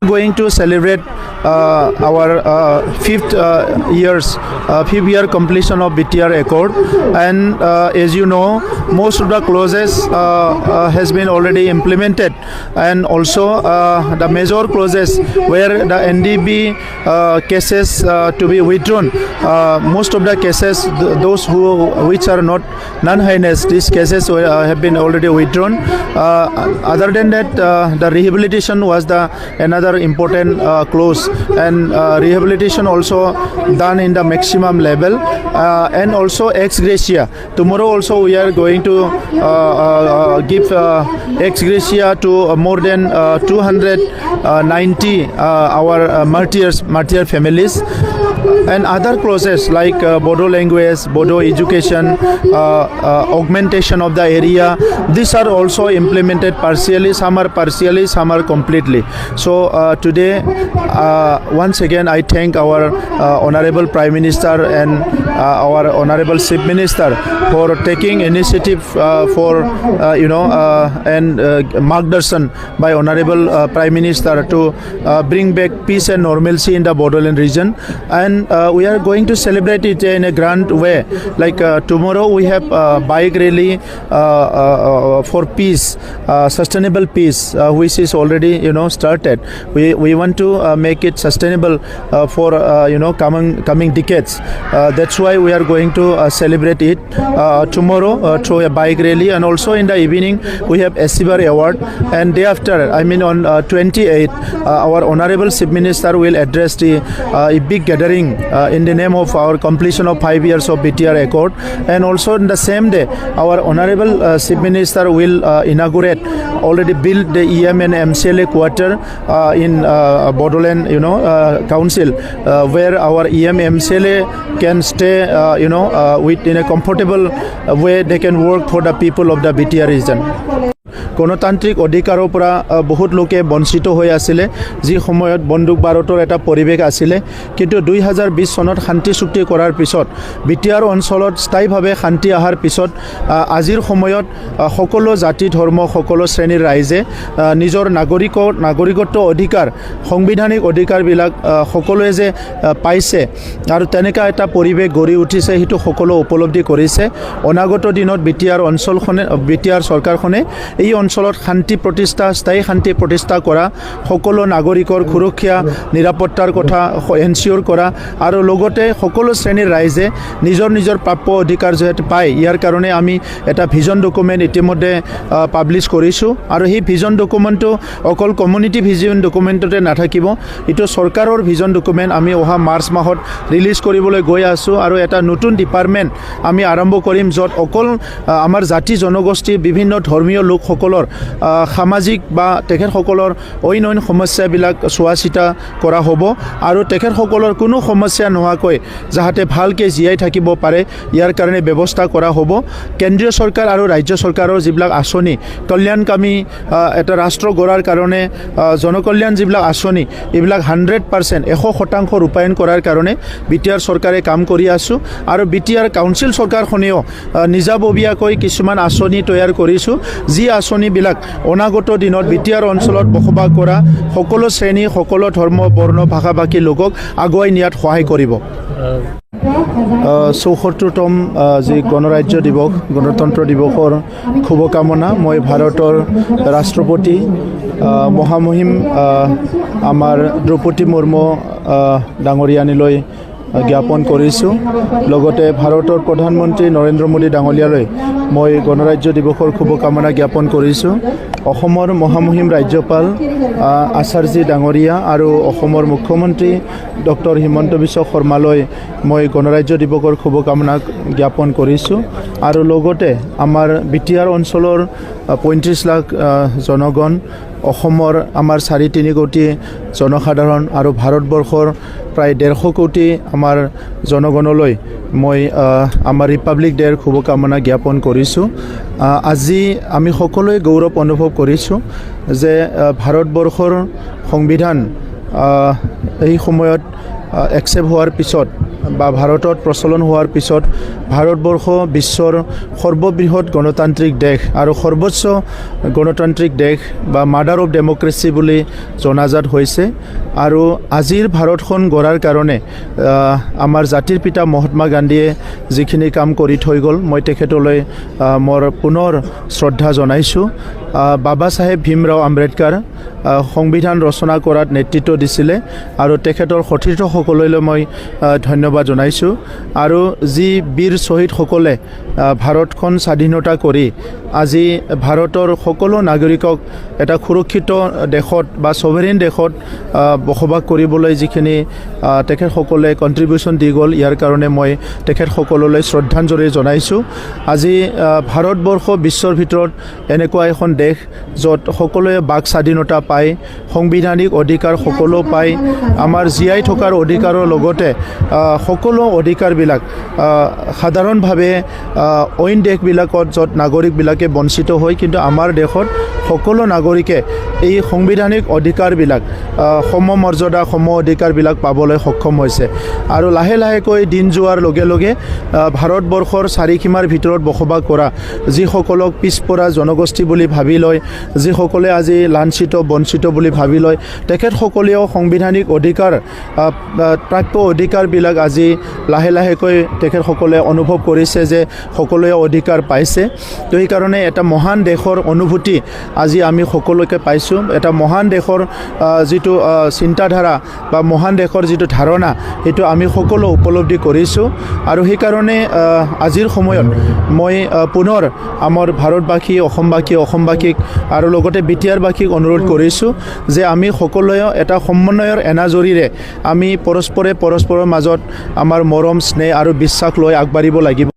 Going to celebrate our fifth year completion of BTR Accord, and as you know, most of the clauses has been already implemented, and also the major clauses where the NDB cases to be withdrawn, most of the cases, those which are not non-heinous, these cases have been already withdrawn. Other than that, the rehabilitation was the another important clause, and rehabilitation also done in the maximum level, and also ex gratia. Tomorrow also we are going to give ex gratia to more than 290 our martyr families. And other clauses like Bodo language, Bodo education, augmentation of the area, these are also implemented partially, some are completely. So today, once again, I thank our Honorable Prime Minister and our Honorable Chief Minister for taking initiative for, and margdarshan by Honorable Prime Minister to bring back peace and normalcy in the Bodoland region. And we are going to celebrate it in a grand way. Like tomorrow we have bike rally for peace, sustainable peace, which is already started. We want to make it sustainable for coming decades. That's why we are going to celebrate it tomorrow through a bike rally, and also in the evening we have Esibar Award, and day after, I mean on 28th, our Honorable Chief Minister will address a big gathering in the name of our completion of 5 years of BTR Accord. And also in the same day, our Honorable Chief Minister will inaugurate, already build the EM and MCLA quarter in Bodoland Council, where our EM MCLA can stay in a comfortable way. They can work for the people of the BTR region. গণতান্ত্ৰিক অধিকাৰৰ পৰা বহুত লোকে বঞ্চিত হৈ আছিল, যি সময়ত বন্দুক বাৰুদৰ এটা পৰিৱেশ আছিল। কিন্তু 2020 চনত শান্তি চুক্তি কৰাৰ পিছত, বিটিআৰ অঞ্চলত স্থায়ীভাৱে শান্তি অহাৰ পিছত, আজিৰ সময়ত সকলো জাতি ধৰ্ম সকলো শ্ৰেণীৰ ৰাইজে নিজৰ নাগৰিকত্ব অধিকাৰ, সাংবিধানিক অধিকাৰবিলাক সকলোৱে যে পাইছে আৰু তেনেকা এটা পৰিৱেশ গঢ়ি উঠিছে, সেইটো সকলো উপলব্ধি কৰিছে। অনাগত দিনত বিটিআৰ চৰকাৰখনে এই অঞ্চলত শান্তি প্ৰতিষ্ঠা, স্থায়ী শান্তি প্ৰতিষ্ঠা কৰা, সকলো নাগৰিকৰ সুৰক্ষা নিৰাপত্তাৰ কথা এনচিঅ'ৰ কৰা, আৰু লগতে সকলো শ্ৰেণীৰ ৰাইজে নিজৰ প্ৰাপ্য অধিকাৰ যেতে পায়, ইয়াৰ কাৰণে আমি এটা ভিজন ডকুমেণ্ট ইতিমধ্যে পাব্লিছ কৰিছোঁ। আৰু সেই ভিজন ডকুমেণ্টটো অকল কমিউনিটি ভিজন ডকুমেণ্টতে নাথাকিব, এইটো চৰকাৰৰ ভিজন ডকুমেণ্ট আমি অহা মাৰ্চ মাহত ৰিলিজ কৰিবলৈ গৈ আছোঁ। আৰু এটা নতুন ডিপাৰ্টমেণ্ট আমি আৰম্ভ কৰিম, য'ত অকল আমাৰ জাতি জনগোষ্ঠী বিভিন্ন ধৰ্মীয় লোকসকলৰ সামাজিক বা তেখেতসকলৰ অইন সমস্যাবিলাক চোৱা চিতা কৰা হ'ব, আৰু তেখেতসকলৰ কোনো সমস্যা নোহোৱাকৈ যাতে ভালকৈ জীয়াই থাকিব পাৰে, ইয়াৰ কাৰণে ব্যৱস্থা কৰা হ'ব। কেন্দ্ৰীয় চৰকাৰ আৰু ৰাজ্য চৰকাৰৰ যিবিলাক আঁচনি, কল্যাণকামী এটা ৰাষ্ট্ৰ গঢ়াৰ কাৰণে জনকল্যাণ যিবিলাক আঁচনি, এইবিলাক 100% ৰূপায়ণ কৰাৰ কাৰণে বিটিআৰ চৰকাৰে কাম কৰি আছোঁ। আৰু বিটিআৰ কাউন্সিল চৰকাৰখনেও নিজাববীয়াকৈ কিছুমান আঁচনি তৈয়াৰ কৰিছোঁ, যি আঁচনিবিলাক অনাগত দিনত বিটিআৰ অঞ্চলত বসবাস কৰা সকলো শ্ৰেণী, সকলো ধৰ্ম, বৰ্ণ, ভাষা ভাষী লোকক আগুৱাই নিয়াত সহায় কৰিব। ৭৪তম যি গণৰাজ্য দিৱস, গণতন্ত্ৰ দিৱসৰ শুভকামনা মই ভাৰতৰ ৰাষ্ট্ৰপতি মহামহিম আমাৰ দ্ৰৌপদী মুৰ্মু ডাঙৰীয়ানীলৈ জ্ঞাপন কৰিছোঁ। লগতে ভাৰতৰ প্ৰধানমন্ত্ৰী নৰেন্দ্ৰ মোদী ডাঙৰীয়ালৈ মই গণৰাজ্য দিৱসৰ শুভকামনা জ্ঞাপন কৰিছোঁ। অসমৰ মহামহিম ৰাজ্যপাল আচাৰ্যী ডাঙৰীয়া আৰু অসমৰ মুখ্যমন্ত্ৰী ডক্টৰ হিমন্ত বিশ্ব শৰ্মালৈ মই গণৰাজ্য দিৱসৰ শুভকামনা জ্ঞাপন কৰিছোঁ। আৰু লগতে আমাৰ বিটিআৰ অঞ্চলৰ ৩৫ লাখ জনগণ, অসমৰ আমাৰ ৩.৫ কোটি জনসাধাৰণ আৰু ভাৰতবৰ্ষৰ প্ৰায় ১৫০ কোটি আমাৰ জনগণলৈ মই আমাৰ ৰিপাব্লিক ডেৰ শুভকামনা জ্ঞাপন কৰিছোঁ। আজি আমি সকলোৱে গৌৰৱ অনুভৱ কৰিছোঁ যে ভাৰতবৰ্ষৰ সংবিধান এই সময়ত একচেপ্ট হোৱাৰ পিছত বা ভাৰতত প্ৰচলন হোৱাৰ পিছত ভাৰতবৰ্ষ বিশ্বৰ সৰ্ববৃহৎ গণতান্ত্ৰিক দেশ আৰু সৰ্বোচ্চ গণতান্ত্ৰিক দেশ বা মাদাৰ অফ ডেমক্ৰেচি বুলি জনাজাত হৈছে আৰু আজিৰ ভাৰতখন গঢ়াৰ কাৰণে আমাৰ জাতিৰ পিতা মহাত্মা গান্ধীয়ে যিখিনি কাম কৰি থৈ গ'ল মই তেখেতলৈ মোৰ পুনৰ শ্ৰদ্ধা জনাইছোঁ বাবা চাহেব ভীমৰাও আম্বেদকাৰ সংবিধান ৰচনা কৰাত নেতৃত্ব দিছিলে আৰু তেখেতৰ সতীৰ্থসকললৈ মই ধন্যবাদ জনাইছোঁ আৰু যি বীৰ শ্বহীদসকলে ভাৰতখন স্বাধীনতা কৰি আজি ভাৰতৰ সকলো নাগৰিকক এটা সুৰক্ষিত দেশত বা ছভাৰেইন দেশত বসবাস কৰিবলৈ যিখিনি তেখেতসকলে কণ্ট্ৰিবিউশ্যন দি গ'ল ইয়াৰ কাৰণে মই তেখেতসকললৈ শ্ৰদ্ধাঞ্জলি জনাইছোঁ আজি ভাৰতবৰ্ষ বিশ্বৰ ভিতৰত এনেকুৱা এখন দেশ য'ত সকলোৱে বাক স্বাধীনতা পায় সাংবিধানিক অধিকাৰ সকলো পায় আমাৰ জীয়াই থকাৰ অধিকাৰৰ লগতে সকলো অধিকাৰবিলাক সাধাৰণভাৱে অইন দেশবিলাকত য'ত নাগৰিকবিলাকে বঞ্চিত হয় কিন্তু আমাৰ দেশত সকলো নাগৰিকে এই সাংবিধানিক অধিকাৰবিলাক সমমৰ্যাদা সম অধিকাৰবিলাক পাবলৈ সক্ষম হৈছে আৰু লাহে লাহেকৈ দিন যোৱাৰ লগে লগে ভাৰতবৰ্ষৰ চাৰিসীমাৰ ভিতৰত বসবাস কৰা যিসকলক পিছপৰা জনগোষ্ঠী বুলি ভাবি লয় যিসকলে আজি লাঞ্ছিত বঞ্চিত বুলি ভাবি লয় তেখেতসকলেও সাংবিধানিক অধিকাৰ প্ৰাপ্য অধিকাৰবিলাক আজি লাহে লাহেকৈ তেখেতসকলে অনুভৱ কৰিছে যে সকলোৱে অধিকাৰ পাইছে তো সেইকাৰণে এটা মহান দেশৰ অনুভূতি আজি আমি সকলোকে পাইছোঁ এটা মহান দেশৰ যিটো চিন্তাধাৰা বা মহান দেশৰ যিটো ধাৰণা সেইটো আমি সকলো উপলব্ধি কৰিছোঁ আৰু সেইকাৰণে আজিৰ সময়ত মই পুনৰ আমাৰ ভাৰতবাসী অসমবাসীক আৰু লগতে বিটিআৰবাসীক অনুৰোধ কৰিছোঁ যে আমি সকলোৱে এটা সমন্বয়ৰ এনাজৰীৰে আমি পৰস্পৰৰ মাজত আমাৰ মৰম স্নেহ আৰু বিশ্বাস লৈ আগবাঢ়িব লাগিব